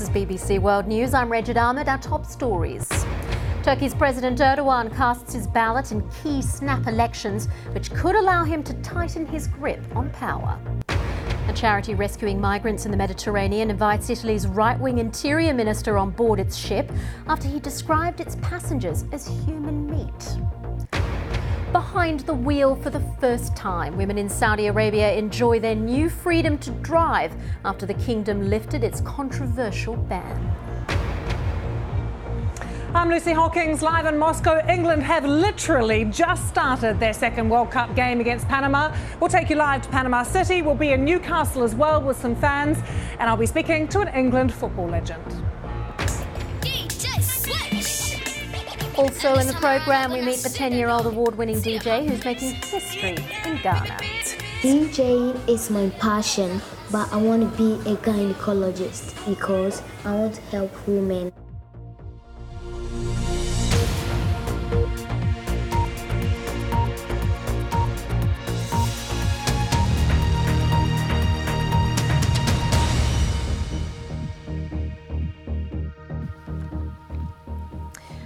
This is BBC World News. I'm Regid Ahmed. Our top stories. Turkey's President Erdogan casts his ballot in key snap elections, which could allow him to tighten his grip on power. A charity rescuing migrants in the Mediterranean invites Italy's right-wing interior minister on board its ship after he described its passengers as human meat. Behind the wheel for the first time, women in Saudi Arabia enjoy their new freedom to drive after the kingdom lifted its controversial ban. I'm Lucy Hawkins, live in Moscow. England have literally just started their second World Cup game against Panama. We'll take you live to Panama City. We'll be in Newcastle as well with some fans. And I'll be speaking to an England football legend. Also in the programme, we meet the 10-year-old award-winning DJ who's making history in Ghana. DJing is my passion, but I want to be a gynecologist because I want to help women.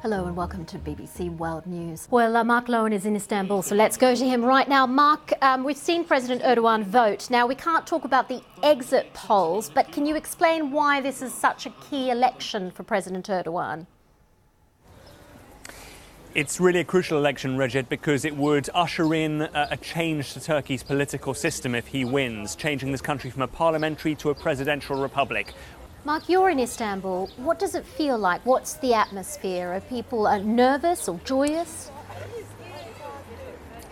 Hello and welcome to BBC World News. Well, Mark Lowen is in Istanbul, so let's go to him right now. Mark, we've seen President Erdogan vote. Now, we can't talk about the exit polls, but can you explain why this is such a key election for President Erdogan? It's really a crucial election, Regid, because it would usher in a change to Turkey's political system if he wins, changing this country from a parliamentary to a presidential republic. Mark, you're in Istanbul. What does it feel like? What's the atmosphere? Are people nervous or joyous?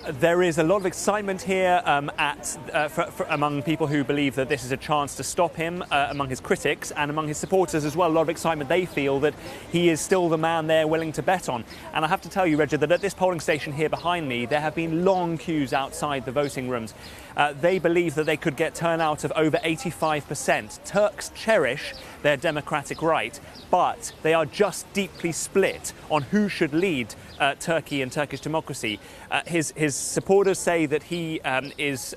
There is a lot of excitement here among people who believe that this is a chance to stop him, among his critics and among his supporters as well. A lot of excitement. They feel that he is still the man they're willing to bet on. And I have to tell you, Regid, that at this polling station here behind me, there have been long queues outside the voting rooms. They believe that they could get turnout of over 85%. Turks cherish their democratic right, but they are just deeply split on who should lead Turkey and Turkish democracy. His supporters say that he has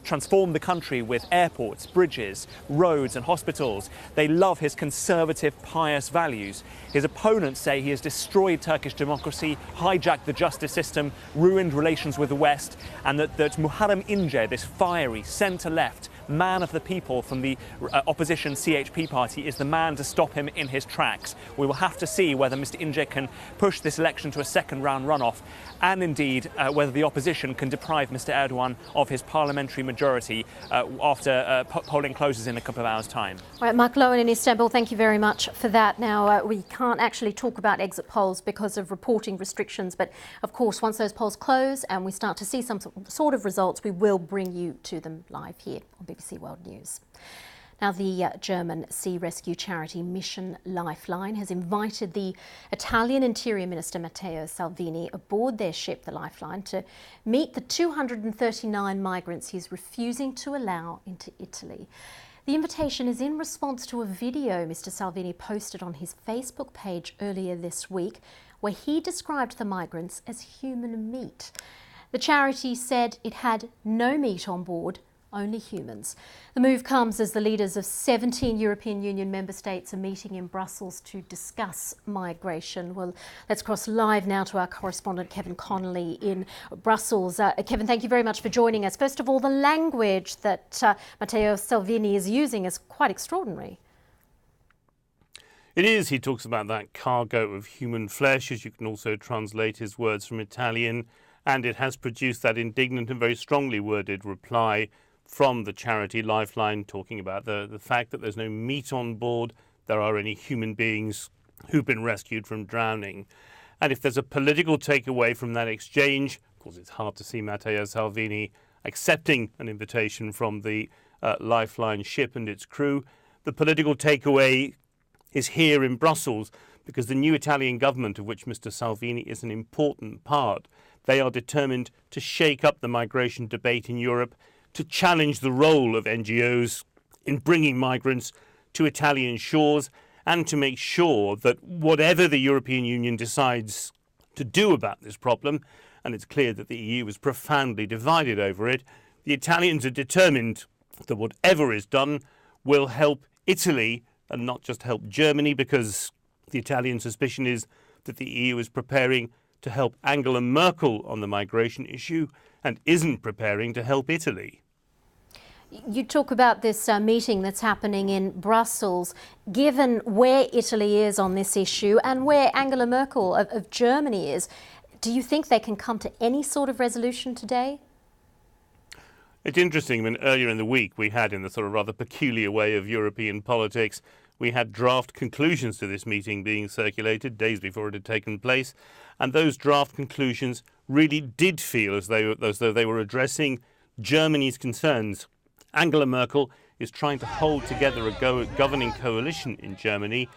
transformed the country with airports, bridges, roads and hospitals. They love his conservative, pious values. His opponents say he has destroyed Turkish democracy, hijacked the justice system, ruined relations with the West, and that Muharrem İnce, this fiery centre-left man of the people from the opposition CHP party, is the man to stop him in his tracks. We will have to see whether Mr İnce can push this election to a second-round runoff, and indeed whether the opposition can deprive Mr Erdogan of his parliamentary majority after polling closes in a couple of hours' time. All right, Mark Lowen in Istanbul, thank you very much for that. Now, we can't actually talk about exit polls because of reporting restrictions, but of course, once those polls close and we start to see some sort of results, we will bring you to them live here on BBC World News. Now, the German sea rescue charity Mission Lifeline has invited the Italian Interior Minister Matteo Salvini aboard their ship, the Lifeline, to meet the 239 migrants he's refusing to allow into Italy. The invitation is in response to a video Mr Salvini posted on his Facebook page earlier this week, where he described the migrants as human meat. The charity said it had no meat on board, only humans. The move comes as the leaders of 17 European Union member states are meeting in Brussels to discuss migration. Well, let's cross live now to our correspondent Kevin Connolly in Brussels. Kevin, thank you very much for joining us. First of all, the language that Matteo Salvini is using is quite extraordinary. It is. He talks about that cargo of human flesh, as you can also translate his words from Italian, and it has produced that indignant and very strongly worded reply from the charity Lifeline, talking about the fact that there's no meat on board, there are any human beings who've been rescued from drowning. And if there's a political takeaway from that exchange, of course it's hard to see Matteo Salvini accepting an invitation from the Lifeline ship and its crew. The political takeaway is here in Brussels, because the new Italian government, of which Mr Salvini is an important part, they are determined to shake up the migration debate in Europe, to challenge the role of NGOs in bringing migrants to Italian shores, and to make sure that whatever the European Union decides to do about this problem, and it's clear that the EU is profoundly divided over it, the Italians are determined that whatever is done will help Italy and not just help Germany, because the Italian suspicion is that the EU is preparing to help Angela Merkel on the migration issue and isn't preparing to help Italy. You talk about this meeting that's happening in Brussels. Given where Italy is on this issue and where Angela Merkel of Germany is, do you think they can come to any sort of resolution today? It's interesting. I mean, earlier in the week we had, in the sort of rather peculiar way of European politics, we had draft conclusions to this meeting being circulated days before it had taken place, and those draft conclusions really did feel as though they were addressing Germany's concerns. Angela Merkel is trying to hold together a governing coalition in Germany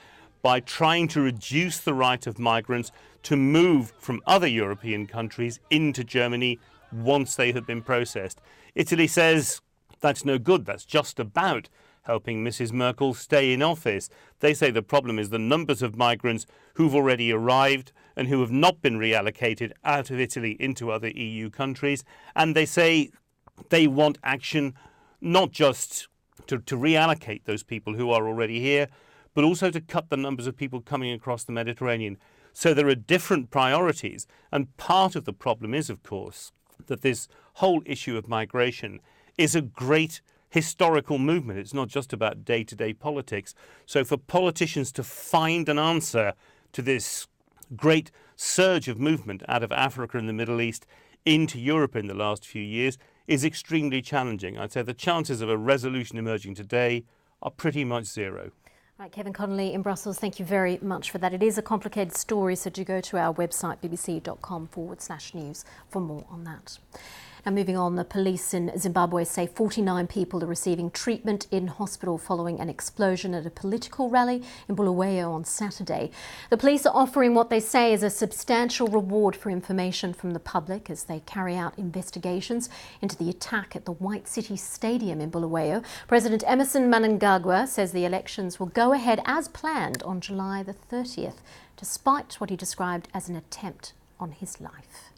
by trying to reduce the right of migrants to move from other European countries into Germany once they have been processed. Italy says that's no good. That's just about helping Mrs. Merkel stay in office. They say the problem is the numbers of migrants who've already arrived and who have not been reallocated out of Italy into other EU countries. And they say they want action not just to reallocate those people who are already here, but also to cut the numbers of people coming across the Mediterranean. So there are different priorities. And part of the problem is, of course, that this whole issue of migration is a great historical movement. It's not just about day-to-day politics. So for politicians to find an answer to this great surge of movement out of Africa and the Middle East into Europe in the last few years is extremely challenging. I'd say the chances of a resolution emerging today are pretty much zero. Right, Kevin Connolly in Brussels, thank you very much for that. It is a complicated story, so do go to our website, bbc.com/news, for more on that. Now, moving on, the police in Zimbabwe say 49 people are receiving treatment in hospital following an explosion at a political rally in Bulawayo on Saturday. The police are offering what they say is a substantial reward for information from the public as they carry out investigations into the attack at the White City Stadium in Bulawayo. President Emmerson Mnangagwa says the elections will go ahead as planned on July the 30th, despite what he described as an attempt on his life.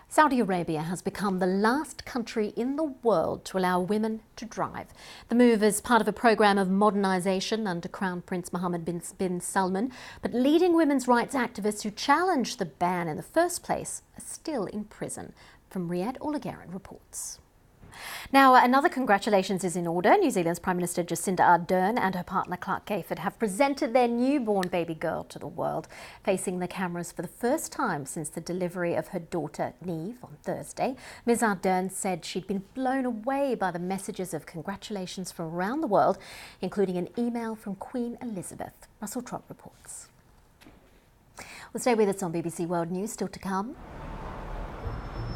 Saudi Arabia has become the last country in the world to allow women to drive. The move is part of a program of modernisation under Crown Prince Mohammed bin Salman, but leading women's rights activists who challenged the ban in the first place are still in prison. From Riyadh, Olagaran reports. Now, another congratulations is in order. New Zealand's Prime Minister Jacinda Ardern and her partner Clark Gayford have presented their newborn baby girl to the world, facing the cameras for the first time since the delivery of her daughter Neve on Thursday. Ms Ardern said she'd been blown away by the messages of congratulations from around the world, including an email from Queen Elizabeth. Russell Trott reports. Well, stay with us on BBC World News, still to come.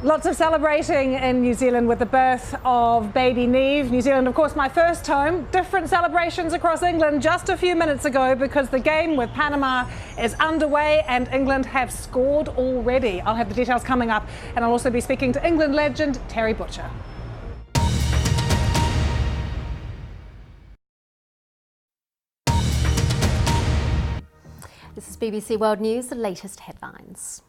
Lots of celebrating in New Zealand with the birth of baby Neve. New Zealand, of course, my first home. Different celebrations across England just a few minutes ago because the game with Panama is underway and England have scored already. I'll have the details coming up, and I'll also be speaking to England legend Terry Butcher. This is BBC World News, the latest headlines.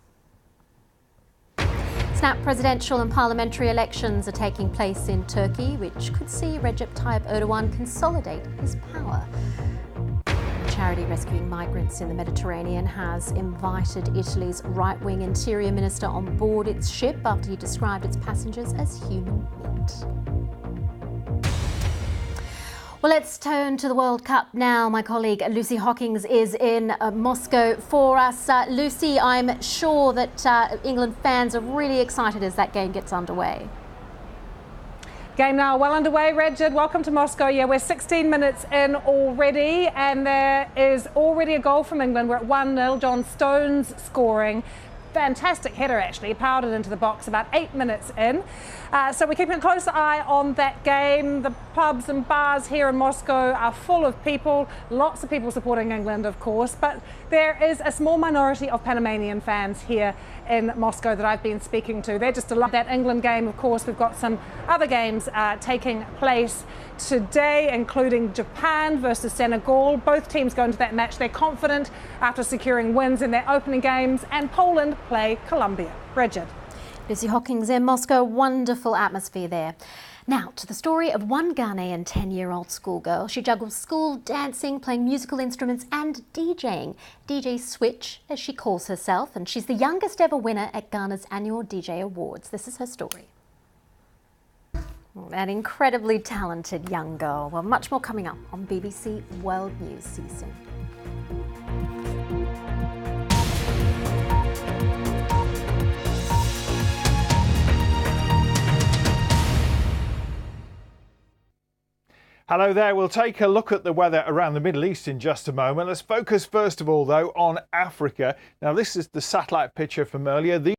Snap presidential and parliamentary elections are taking place in Turkey, which could see Recep Tayyip Erdogan consolidate his power. A charity rescuing migrants in the Mediterranean has invited Italy's right-wing interior minister on board its ship after he described its passengers as human meat. Well, let's turn to the World Cup now. My colleague Lucy Hawkins is in Moscow for us. Lucy, I'm sure that England fans are really excited as that game gets underway. Game now well underway. Regid, welcome to Moscow. Yeah, we're 16 minutes in already, and there is already a goal from England. We're at 1-0. John Stones scoring. Fantastic header, actually, powered it into the box about 8 minutes in. So we're keeping a close eye on that game. The pubs and bars here in Moscow are full of people, lots of people supporting England, of course, but there is a small minority of Panamanian fans here in Moscow that I've been speaking to. They just love that England game. Of course, we've got some other games taking place today, including Japan versus Senegal. Both teams go into that match. They're confident after securing wins in their opening games, and Poland play Colombia. Regid. Lucy Hockings in Moscow, wonderful atmosphere there. Now, to the story of one Ghanaian 10-year-old schoolgirl. She juggles school, dancing, playing musical instruments and DJing. DJ Switch, as she calls herself, and she's the youngest ever winner at Ghana's annual DJ Awards. This is her story. An incredibly talented young girl. Well, much more coming up on BBC World News. See you soon. Hello there. We'll take a look at the weather around the Middle East in just a moment. Let's focus first of all, though, on Africa. Now, this is the satellite picture from earlier.